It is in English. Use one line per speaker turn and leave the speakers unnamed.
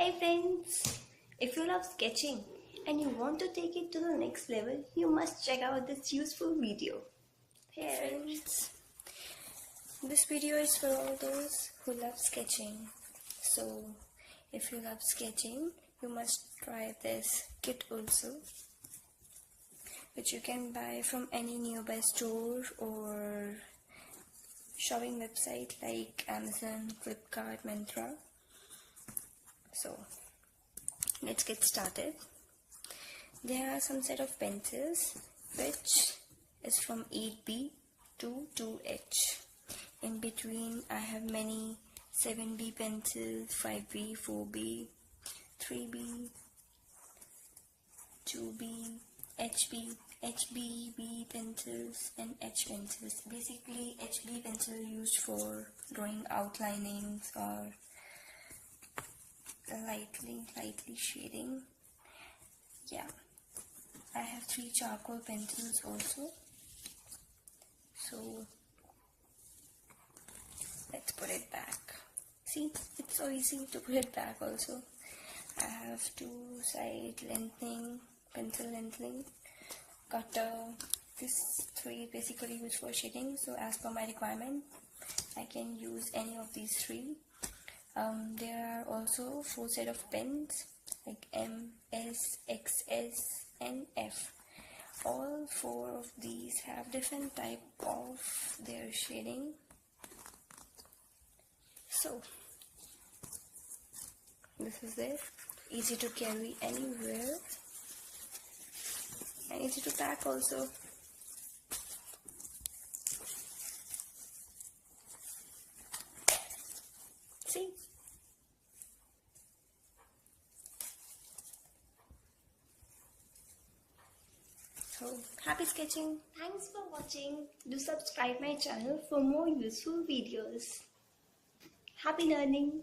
Hey friends, if you love sketching and you want to take it to the next level, you must check out this useful video.
Hey friends, this video is for all those who love sketching. So if you love sketching, you must try this kit also, which you can buy from any nearby store or shopping website like Amazon, Flipkart, Myntra. So let's get started. There are some set of pencils which is from 8B to 2H. In between I have many 7B pencils, 5B, 4B, 3B, 2B, HB, HB pencils and H pencils. Basically HB pencil used for drawing outlinings or lightly shading. Yeah, I have 3 charcoal pencils also. So let's put it back. See, it's so easy to put it back also. I have 2 side lengthening, pencil lengthening, cutter. This 3 basically used for shading, so as per my requirement I can use any of these 3. There are also 4 set of pens like M, S, XS and F. All 4 of these have different type of their shading. So this is it. Easy to carry anywhere and easy to pack also. See? So happy sketching.
Thanks for watching. Do subscribe my channel for more useful videos. Happy learning.